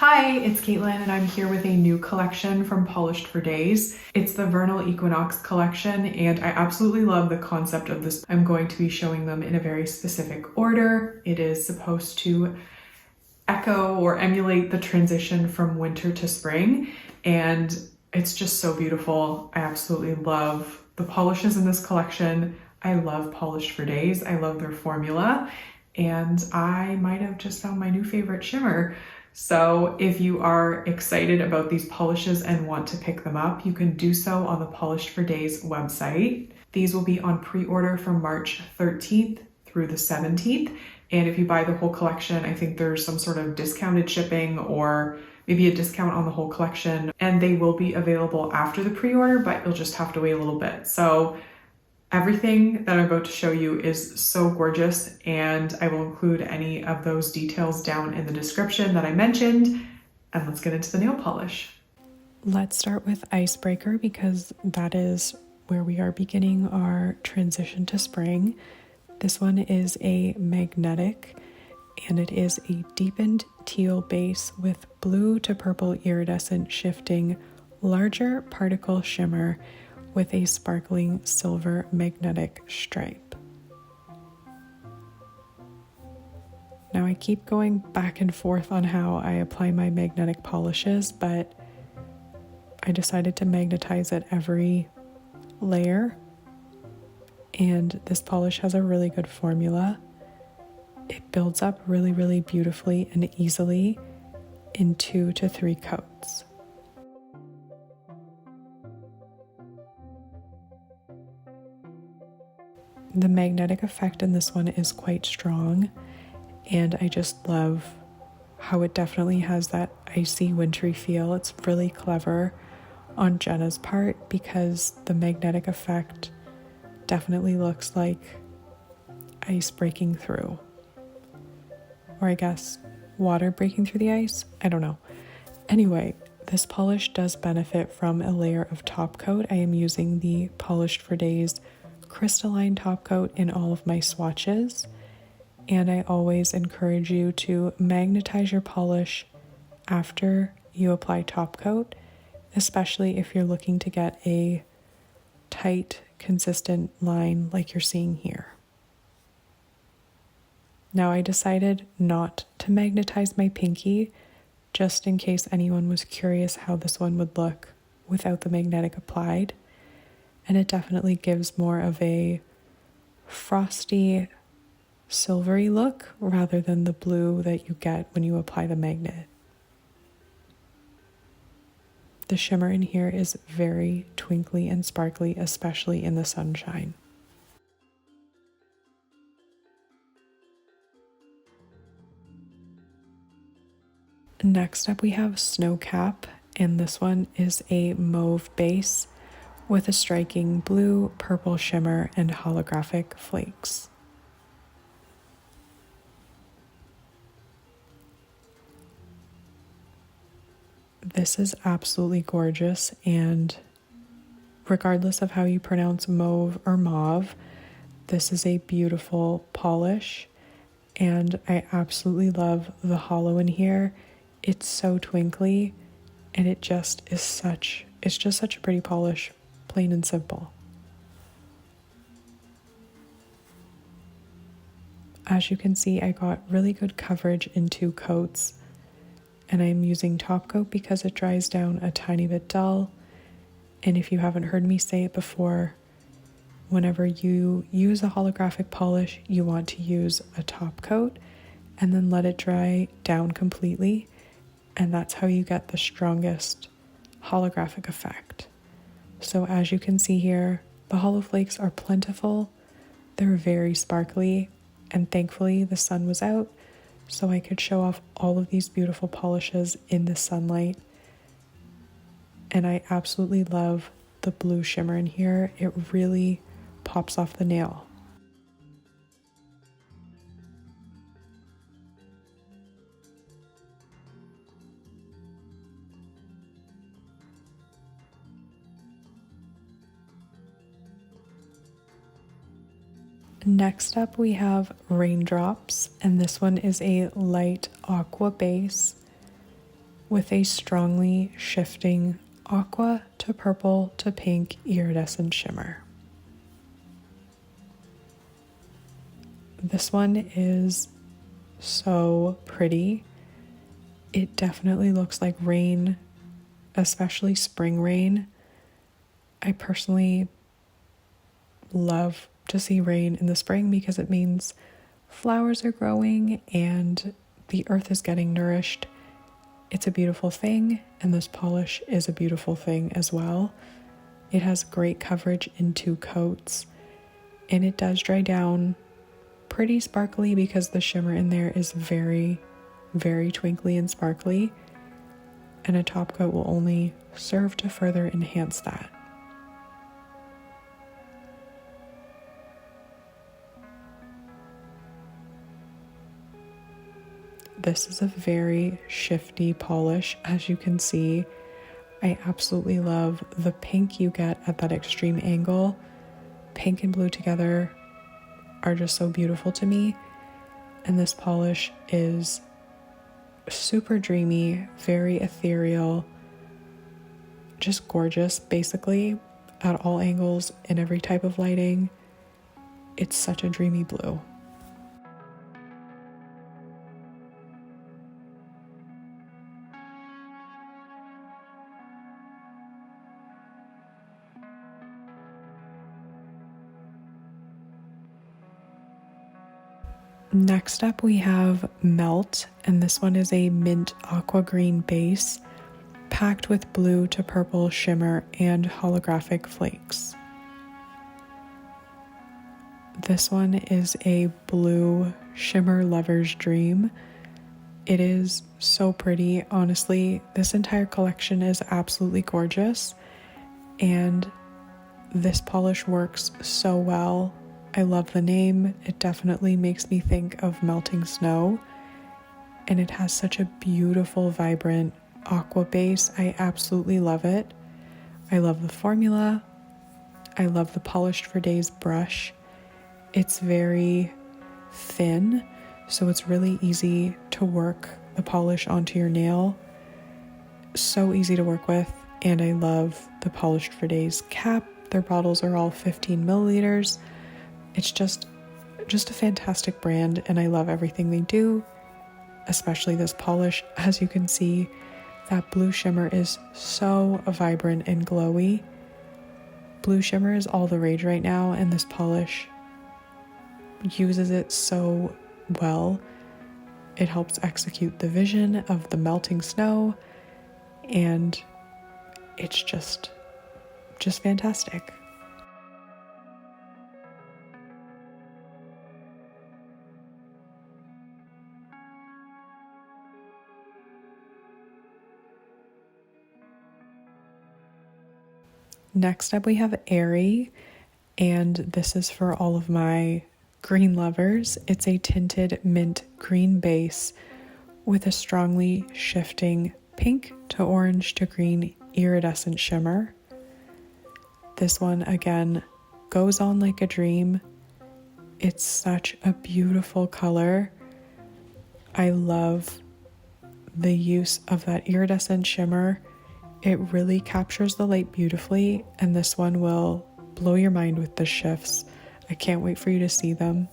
Hi, it's Caitlin and I'm here with a new collection from Polished for Days. It's the Vernal Equinox Collection and I absolutely love the concept of this. I'm going to be showing them in a very specific order. It is supposed to echo or emulate the transition from winter to spring, and it's just so beautiful. I absolutely love the polishes in this collection. I love Polished for Days. I love their formula, and I might have just found my new favorite shimmer. So if you are excited about these polishes and want to pick them up, you can do so on the Polished for Days website. These will be on pre-order from March 13th through the 17th. And if you buy the whole collection, I think there's some sort of discounted shipping or maybe a discount on the whole collection. And they will be available after the pre-order, but you'll just have to wait a little bit. So everything that I'm about to show you is so gorgeous, and I will include any of those details down in the description that I mentioned. And let's get into the nail polish. Let's start with Icebreaker because that is where we are beginning our transition to spring. This one is a magnetic, and it is a deepened teal base with blue to purple iridescent shifting larger particle shimmer with a sparkling silver magnetic stripe. Now I keep going back and forth on how I apply my magnetic polishes, but I decided to magnetize at every layer, and this polish has a really good formula. It builds up really beautifully and easily in 2 to 3 coats. The magnetic effect in this one is quite strong, and I just love how it definitely has that icy wintry feel. It's really clever on Jenna's part because the magnetic effect definitely looks like ice breaking through, or I guess water breaking through the ice. I don't know. Anyway, this polish does benefit from a layer of top coat. I am using the Polished for Days Crystalline Top Coat in all of my swatches, and I always encourage you to magnetize your polish after you apply top coat, especially if you're looking to get a tight, consistent line like you're seeing here. Now I decided not to magnetize my pinky, just in case anyone was curious how this one would look without the magnetic applied. And it definitely gives more of a frosty, silvery look rather than the blue that you get when you apply the magnet. The shimmer in here is very twinkly and sparkly, especially in the sunshine. Next up we have Snowcap, and this one is a mauve base with a striking blue, purple shimmer and holographic flakes. This is absolutely gorgeous, and regardless of how you pronounce mauve or mauve, this is a beautiful polish, and I absolutely love the hollow in here. It's so twinkly, and it's just such a pretty polish, plain and simple. As you can see, I got really good coverage in 2 coats, and I'm using top coat because it dries down a tiny bit dull. And if you haven't heard me say it before, whenever you use a holographic polish, you want to use a top coat and then let it dry down completely, and that's how you get the strongest holographic effect. So as you can see here, the hollow flakes are plentiful, they're very sparkly, and thankfully the sun was out, so I could show off all of these beautiful polishes in the sunlight. And I absolutely love the blue shimmer in here. It really pops off the nail. Next up we have Raindrops, and this one is a light aqua base with a strongly shifting aqua to purple to pink iridescent shimmer. This one is so pretty. It definitely looks like rain, especially spring rain. I personally love to see rain in the spring because it means flowers are growing and the earth is getting nourished. It's a beautiful thing, and this polish is a beautiful thing as well. It has great coverage in 2 coats, and it does dry down pretty sparkly because the shimmer in there is very, very twinkly and sparkly, and a top coat will only serve to further enhance that. This is a very shifty polish, as you can see. I absolutely love the pink you get at that extreme angle. Pink and blue together are just so beautiful to me. And this polish is super dreamy, very ethereal, just gorgeous, basically, at all angles, in every type of lighting. It's such a dreamy blue. Next up we have Melt, and this one is a mint aqua green base packed with blue to purple shimmer and holographic flakes. This one is a blue shimmer lover's dream. It is so pretty. Honestly, this entire collection is absolutely gorgeous, and this polish works so well. I love the name. It definitely makes me think of melting snow, and it has such a beautiful, vibrant aqua base. I absolutely love it. I love the formula. I love the Polished for Days brush. It's very thin, so it's really easy to work the polish onto your nail. So easy to work with, and I love the Polished for Days cap. Their bottles are all 15 milliliters. It's just a fantastic brand, and I love everything they do, especially this polish. As you can see, that blue shimmer is so vibrant and glowy. Blue shimmer is all the rage right now, and this polish uses it so well. It helps execute the vision of the melting snow, and it's just fantastic. Next up we have Airy, and this is for all of my green lovers. It's a tinted mint green base with a strongly shifting pink to orange to green iridescent shimmer. This one again goes on like a dream. It's such a beautiful color. I love the use of that iridescent shimmer. It really captures the light beautifully, and this one will blow your mind with the shifts. I can't wait for you to see them.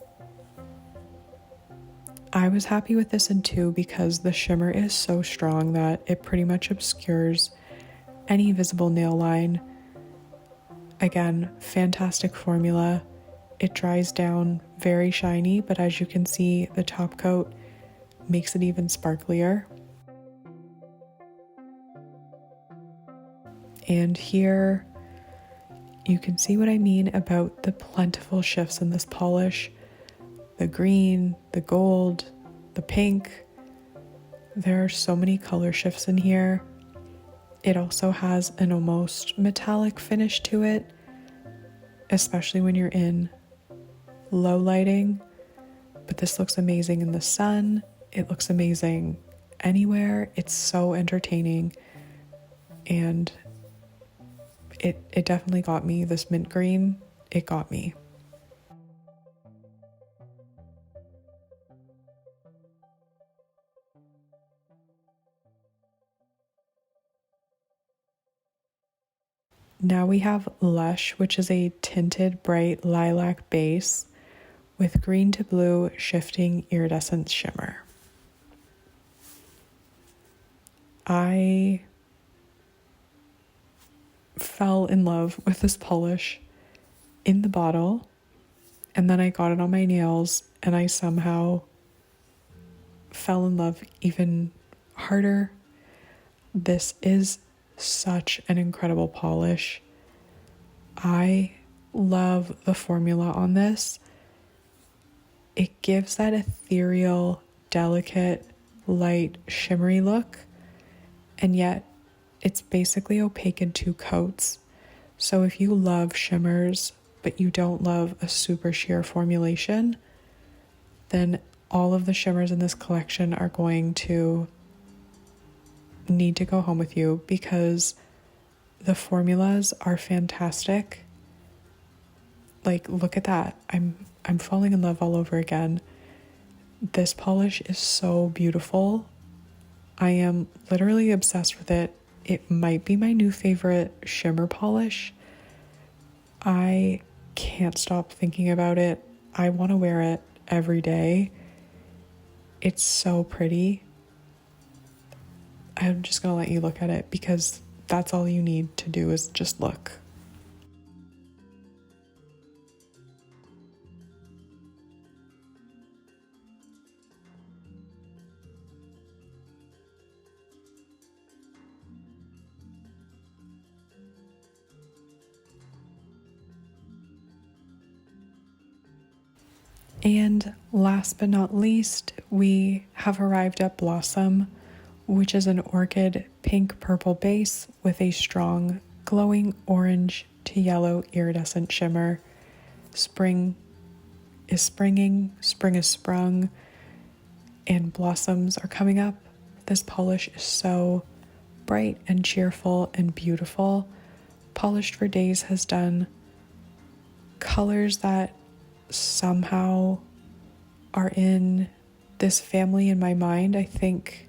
I was happy with this in 2 because the shimmer is so strong that it pretty much obscures any visible nail line. Again, fantastic formula. It dries down very shiny, but as you can see, the top coat makes it even sparklier. And here you can see what I mean about the plentiful shifts in this polish. The green, the gold, the pink. There are so many color shifts in here. It also has an almost metallic finish to it, especially when you're in low lighting. But this looks amazing in the sun. It looks amazing anywhere. It's so entertaining, and it definitely got me. This mint green, it got me. Now we have Lush, which is a tinted bright lilac base with green to blue shifting iridescent shimmer. I fell in love with this polish in the bottle, and then I got it on my nails and I somehow fell in love even harder. This is such an incredible polish. I love the formula on this. It gives that ethereal, delicate, light, shimmery look, and yet it's basically opaque in 2 coats. So if you love shimmers, but you don't love a super sheer formulation, then all of the shimmers in this collection are going to need to go home with you, because the formulas are fantastic. Like, look at that. I'm falling in love all over again. This polish is so beautiful. I am literally obsessed with it. It might be my new favorite shimmer polish. I can't stop thinking about it. I want to wear it every day. It's so pretty. I'm just going to let you look at it, because that's all you need to do is just look. And last but not least, we have arrived at Blossom, which is an orchid pink purple base with a strong glowing orange to yellow iridescent shimmer. Spring is springing, spring is sprung, and blossoms are coming up. This polish is so bright and cheerful and beautiful. Polished for Days has done colors that somehow are in this family in my mind. I think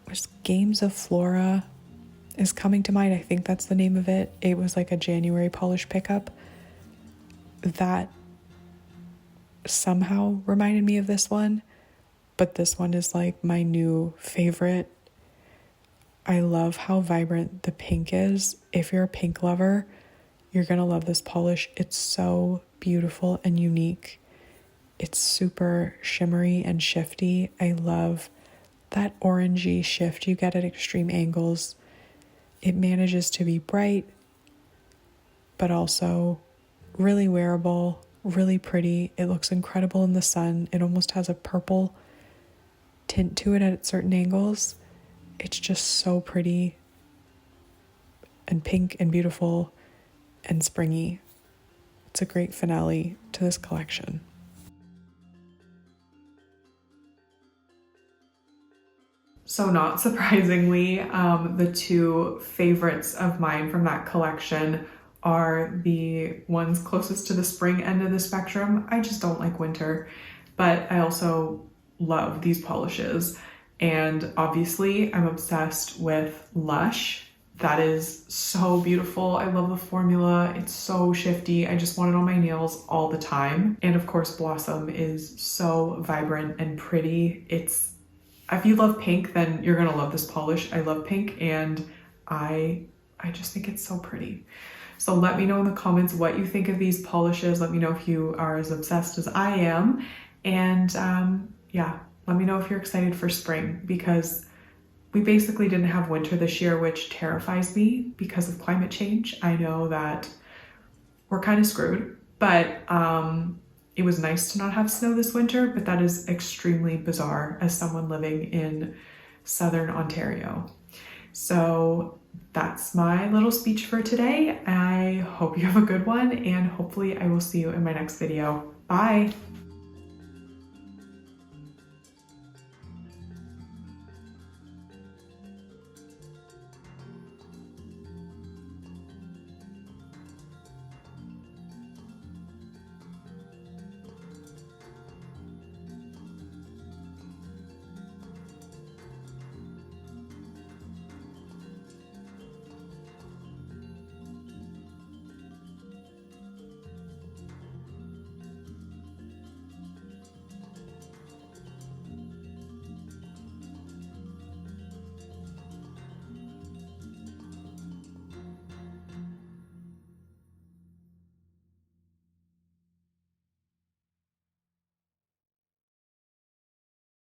was Games of Flora is coming to mind. I think that's the name of it. It was like a January polish pickup that somehow reminded me of this one, but this one is like my new favorite. I love how vibrant the pink is. If you're a pink lover, you're gonna love this polish. It's so beautiful and unique. It's super shimmery and shifty. I love that orangey shift you get at extreme angles. It manages to be bright, but also really wearable, really pretty. It looks incredible in the sun. It almost has a purple tint to it at certain angles. It's just so pretty and pink and beautiful and springy. It's a great finale to this collection. So not surprisingly, the 2 favorites of mine from that collection are the ones closest to the spring end of the spectrum. I just don't like winter, but I also love these polishes. And obviously I'm obsessed with Lush. That is so beautiful. I love the formula. It's so shifty. I just want it on my nails all the time. And of course, Blossom is so vibrant and pretty. If you love pink, then you're gonna love this polish. I love pink, and I just think it's so pretty. So let me know in the comments what you think of these polishes. Let me know if you are as obsessed as I am. And yeah, let me know if you're excited for spring, because we basically didn't have winter this year, which terrifies me because of climate change. I know that we're kind of screwed, but it was nice to not have snow this winter, but that is extremely bizarre as someone living in Southern Ontario. So that's my little speech for today. I hope you have a good one, and hopefully I will see you in my next video. Bye.